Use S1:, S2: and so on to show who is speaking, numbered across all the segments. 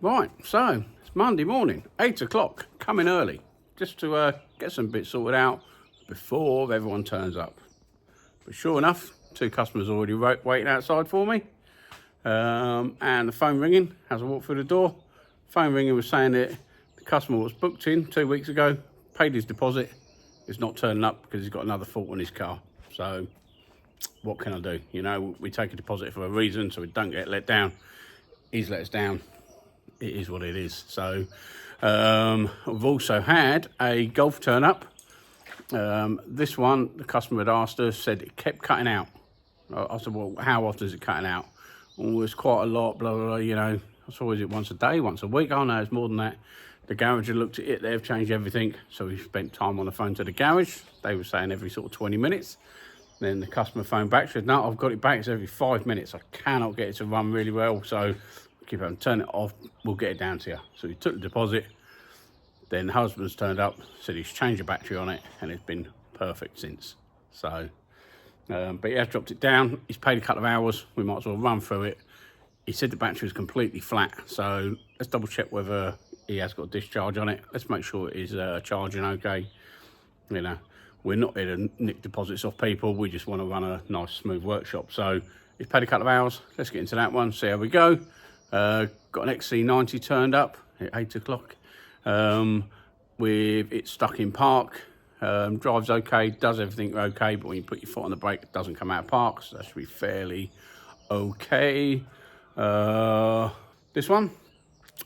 S1: Right, so it's Monday morning, 8 o'clock, coming early, just to get some bits sorted out before everyone turns up. But sure enough, 2 customers already waiting outside for me. And the phone ringing as I walk through the door. Phone ringing was saying that the customer was booked in 2 weeks ago, paid his deposit, is not turning up because he's got another fault on his car. So what can I do? You know, we take a deposit for a reason so we don't get let down. He's let us down. It is what it is. So we've also had a golf turn up. This one, the customer had asked us, said it kept cutting out. I said, well, how often is it cutting out? Oh, it's quite a lot, blah, blah, blah, you know. So is it once a day, once a week? Oh, no, it's more than that. The garage had looked at it, they've changed everything. So we spent time on the phone to the garage. They were saying every sort of 20 minutes. Then the customer phoned back, said, no, I've got it back, it's every 5 minutes. I cannot get it to run really well, so keep on, turn it off, we'll get it down to you. So he took the deposit. Then the husband's turned up, said he's changed the battery on it, and it's been perfect since. So, but he has dropped it down. He's paid a couple of hours. We might as well run through it. He said the battery was completely flat. So let's double check whether he has got a discharge on it. Let's make sure it is charging okay. You know, we're not here to nick deposits off people. We just want to run a nice, smooth workshop. So he's paid a couple of hours. Let's get into that one, see how we go. Got an XC90 turned up at 8 o'clock. With it stuck in park. Drives okay, does everything okay, but when you put your foot on the brake, it doesn't come out of park, so that should be fairly okay. This one,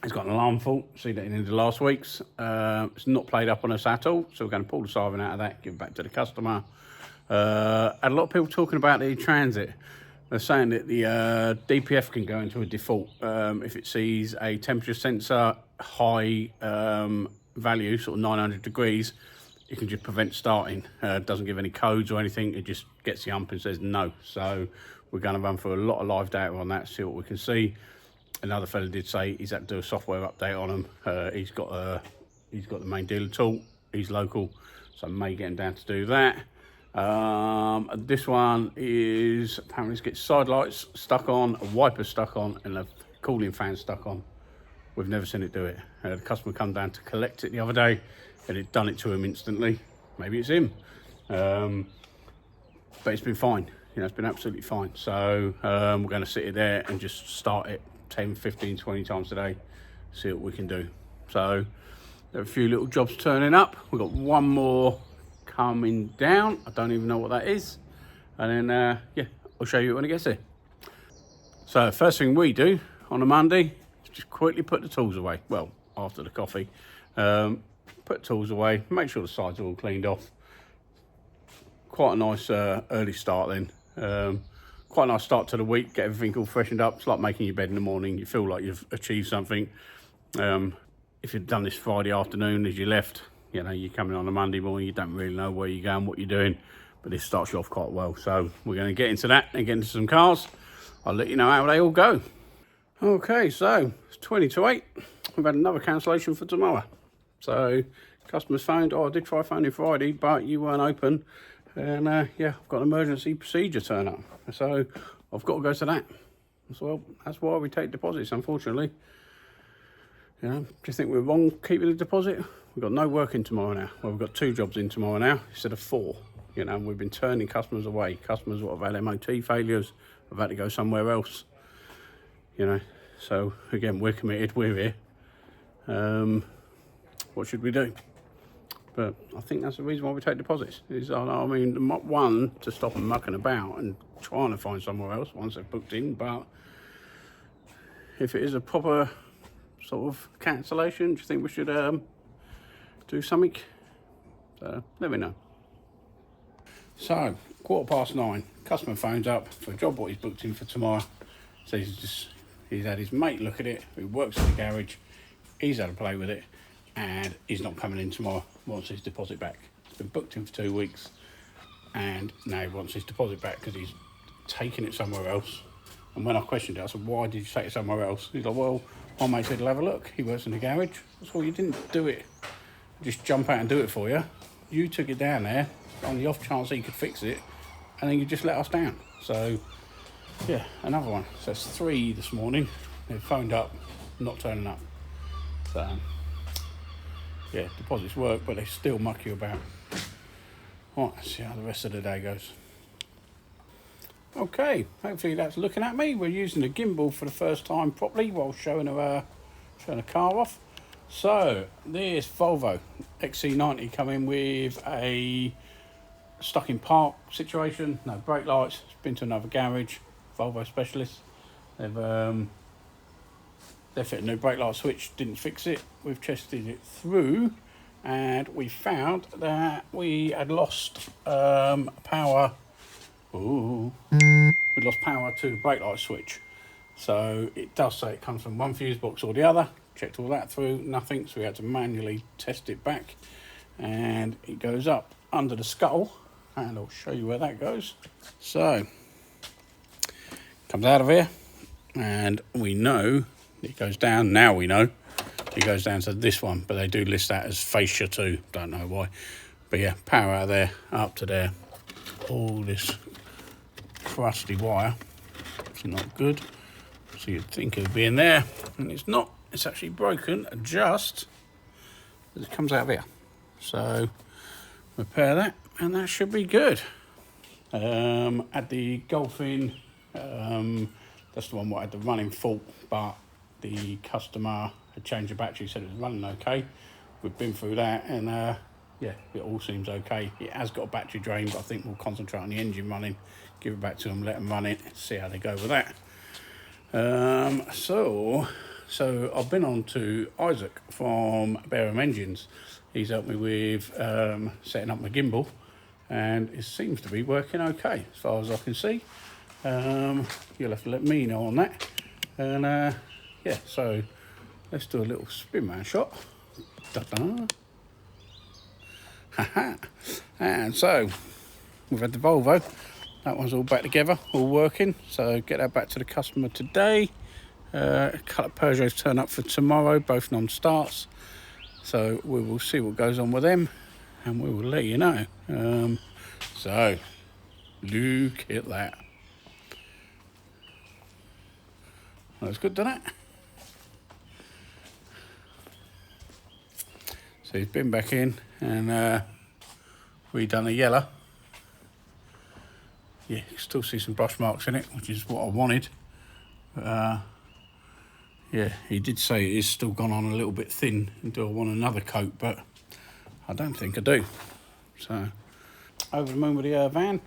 S1: it's got an alarm fault. See that in the last week's. It's not played up on us at all, so we're going to pull the siren out of that, give it back to the customer. Had a lot of people talking about the transit. They're saying that the DPF can go into a default if it sees a temperature sensor high value, sort of 900 degrees. It can just prevent starting. Doesn't give any codes or anything. It just gets the ump and says no. So we're going to run through a lot of live data on that, see what we can see. Another fella did say he's had to do a software update on them. He's got the main dealer tool. He's local, so I may get him down to do that. This one is apparently it's got side lights stuck on, a wiper stuck on, and a cooling fan stuck on. We've never seen it do it. The customer come down to collect it the other day, and it done it to him instantly. Maybe it's him, but it's been fine. You know, it's been absolutely fine. So we're going to sit it there and just start it 10, 15, 20 times a day, see what we can do. So there are a few little jobs turning up. We've got one more coming down. I don't even know what that is. And then, yeah, I'll show you when it gets there. So first thing we do on a Monday is just quickly put the tools away. Well, after the coffee, put tools away, make sure the sides are all cleaned off. Quite a nice early start then. Quite a nice start to the week, get everything all freshened up. It's like making your bed in the morning. You feel like you've achieved something. If you've done this Friday afternoon as you left, you know, you're coming on a Monday morning, you don't really know where you're going, what you're doing, but this starts you off quite well. So we're going to get into that and get into some cars. I'll let you know how they all go. Okay, so it's 20 to 8. We've had another cancellation for tomorrow. So customers phoned, oh, I did try phoning Friday, but you weren't open. And yeah, I've got an emergency procedure turn up. So I've got to go to that. So that's why we take deposits, unfortunately. You know, do you think we're wrong keeping the deposit? We've got no work in tomorrow now. Well, we've got 2 jobs in tomorrow now instead of 4. You know, we've been turning customers away. Customers who have had MOT failures have had to go somewhere else. You know, so again, we're committed, we're here. What should we do? But I think that's the reason why we take deposits. I mean, one, to stop them mucking about and trying to find somewhere else once they've booked in. But if it is a proper sort of cancellation, do you think we should do something? So let me know. So 9:15, customer phones up for a job what he's booked in for tomorrow. So he's had his mate look at it, who works at the garage. He's had a play with it, and he's not coming in tomorrow. Wants his deposit back. It's been booked in for 2 weeks, and now he wants his deposit back because he's taken it somewhere else. And when I questioned it, I said, why did you take it somewhere else? He's like, well, my mate said he'll have a look. He works in the garage. I said, well, you didn't do it, just jump out and do it for you. You took it down there on the off chance he could fix it, and then you just let us down. So yeah, another one. So it's 3 this morning. They've phoned up, not turning up. So yeah, deposits work, but they still muck you about. Right, let's see how the rest of the day goes. Okay, hopefully that's looking at me. We're using the gimbal for the first time properly while showing a car off. So this Volvo XC90 coming with a stuck in park situation, no brake lights. It's been to another garage, Volvo specialist. They've fitted a new brake light switch, didn't fix it. We've tested it through, and we found that we had lost power. Ooh, we lost power to the brake light switch. So it does say it comes from one fuse box or the other. Checked all that through, nothing. So we had to manually test it back, and it goes up under the scuttle, and I'll show you where that goes. So comes out of here, and we know it goes down. Now we know it goes down to this one, but they do list that as fascia 2. Don't know why, but yeah, power out of there up to there. All this crusty wire, it's not good. So you'd think it would be in there, and it's not. It's actually broken just as it comes out of here. So repair that, and that should be good. At the Golfing, that's the one what had the running fault, but the customer had changed the battery, said it was running okay. We've been through that, and yeah, it all seems okay. It has got a battery drain, but I think we'll concentrate on the engine running, give it back to them, let them run it, see how they go with that. So I've been on to Isaac from Barum Engines. He's helped me with setting up my gimbal, and it seems to be working okay as far as I can see. You'll have to let me know on that. And yeah, so let's do a little spin man shot. Da-da. And so we've had the Volvo. That one's all back together, all working. So get that back to the customer today. A couple of Peugeots turn up for tomorrow, both non-starts. So we will see what goes on with them, and we will let you know. So look at that. That's good, doesn't it? So he's been back in and redone the yellow. Yeah, you can still see some brush marks in it, which is what I wanted. But yeah, he did say it is still gone on a little bit thin, and do I want another coat, but I don't think I do. So over the moon with the van.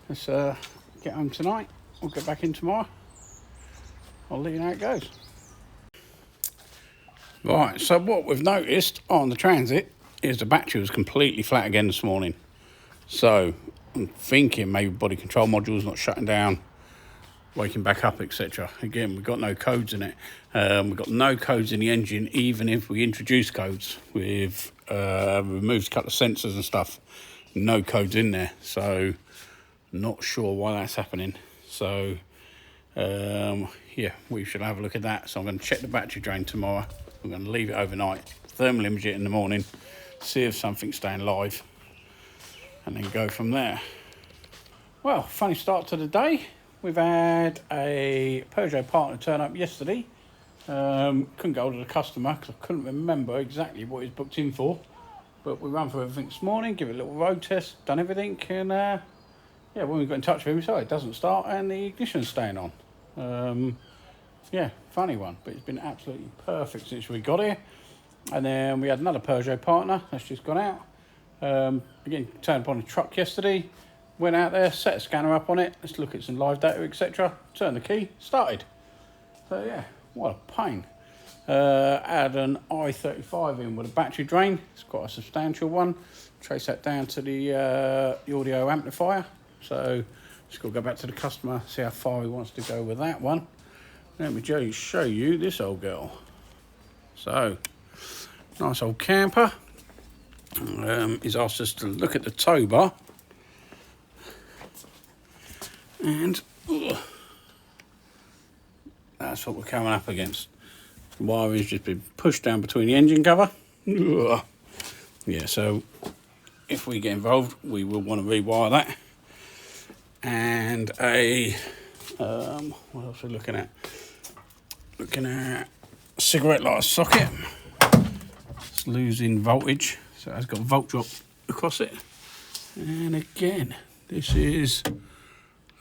S1: Let's get home tonight. We'll get back in tomorrow. I'll let you know how it goes. Right, so what we've noticed on the Transit is the battery was completely flat again this morning. So I'm thinking maybe body control module's not shutting down, waking back up, etc. Again, we've got no codes in it. We've got no codes in the engine, even if we introduce codes. We've removed a couple of sensors and stuff. No codes in there, so not sure why that's happening. So yeah, we should have a look at that. So I'm going to check the battery drain tomorrow. I'm going to leave it overnight, thermal image it in the morning, see if something's staying live, and then go from there. Well, funny start to the day. We've had a Peugeot partner turn up yesterday. Couldn't get hold of the customer because I couldn't remember exactly what he's booked in for. But we ran through everything this morning, give it a little road test, done everything, and yeah, when we got in touch with him, he said it doesn't start and the ignition's staying on. Yeah, funny one, but it's been absolutely perfect since we got here. And then we had another Peugeot partner that's just gone out. Again, turned up on a truck yesterday. Went out there, set a scanner up on it. Let's look at some live data, etc. Turned the key, started. So yeah, what a pain. Add an i35 in with a battery drain. It's quite a substantial one. Trace that down to the audio amplifier. So just got to go back to the customer, see how far he wants to go with that one. Let me show you this old girl. So, nice old camper. He's asked us to look at the tow bar. And that's what we're coming up against. The wiring's just been pushed down between the engine cover. Yeah, so if we get involved, we will want to rewire that. And a, what else are we looking at? Looking at a cigarette lighter socket. that's losing voltage, so it's got volt drop across it. And again, this is,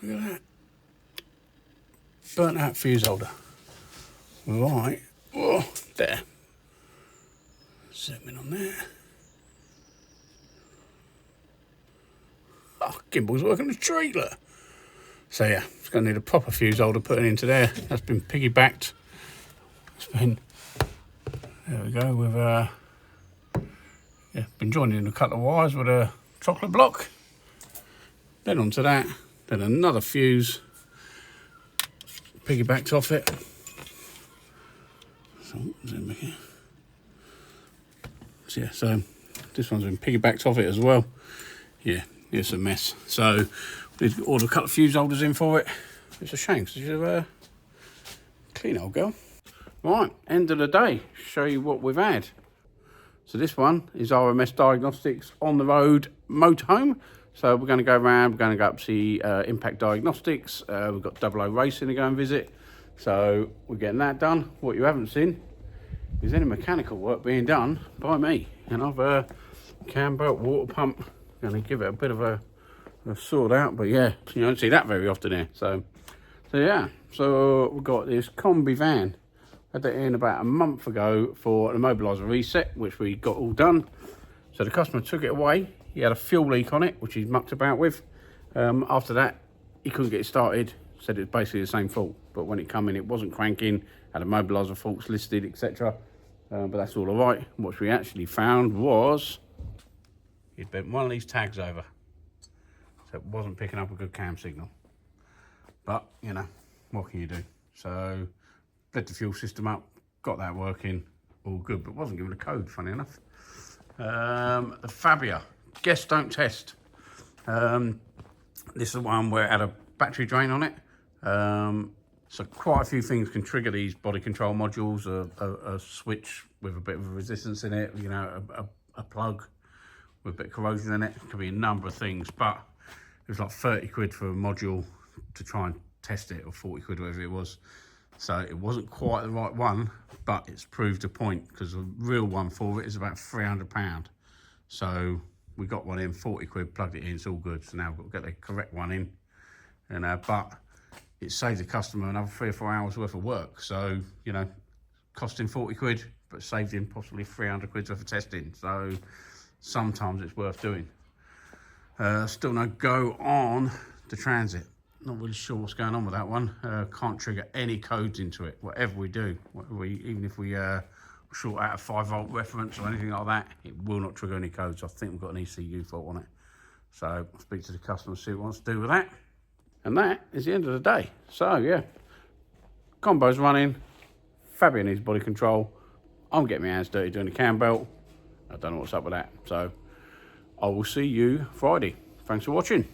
S1: look at that, burnt out fuse holder. Right, oh, there. Zoom in on there. Oh, gimbal's working a treat, look. So yeah, it's going to need a proper fuse holder putting into there. That's been piggybacked. It's been, there we go, with yeah, been joined in a couple of wires with a chocolate block. Then onto that, then another fuse piggybacked off it. So, zoom back here. So yeah, so this one's been piggybacked off it as well. Yeah, it's a mess. So we need to order a couple of fuse holders in for it. It's a shame, because she's a clean old girl. Right, end of the day, show you what we've had. So this one is RMS Diagnostics on the road motorhome. So we're going to go around, we're going to go up to see Impact Diagnostics. We've got 00 Racing to go and visit. So we're getting that done. What you haven't seen is any mechanical work being done by me. And I've cam belt, water pump, going to give it a bit of a sort out. But yeah, you don't see that very often here. So yeah, so we've got this combi van. Had that in about a month ago for an immobiliser reset, which we got all done. So the customer took it away. He had a fuel leak on it, which he's mucked about with. After that, he couldn't get it started. Said it was basically the same fault. But when it come in, it wasn't cranking. Had immobiliser faults listed, etc. But that's all right. What we actually found was he'd bent one of these tags over. So it wasn't picking up a good cam signal. But, you know, what can you do? So bled the fuel system up, got that working, all good, but wasn't given a code, funny enough. The Fabia, guess don't test. This is the one where it had a battery drain on it. So quite a few things can trigger these body control modules, a switch with a bit of a resistance in it, you know, a plug with a bit of corrosion in it. It could be a number of things, but it was like 30 quid for a module to try and test it, or 40 quid, whatever it was. So it wasn't quite the right one, but it's proved a point, because the real one for it is about £300. So we got one in, 40 quid, plugged it in, it's all good. So now we've got to get the correct one in. And but it saved the customer another 3 or 4 hours worth of work. So, you know, costing 40 quid, but saved him possibly 300 quid worth of testing. So sometimes it's worth doing. Still no go on the Transit. Not really sure what's going on with that one. Can't trigger any codes into it, whatever we do. Even if we short out a 5-volt reference or anything like that, it will not trigger any codes. I think we've got an ECU fault on it. So I'll speak to the customer, see what he wants to do with that. And that is the end of the day. So yeah, combo's running. Fabia needs body control. I'm getting my hands dirty doing the cam belt. I don't know what's up with that. So I will see you Friday. Thanks for watching.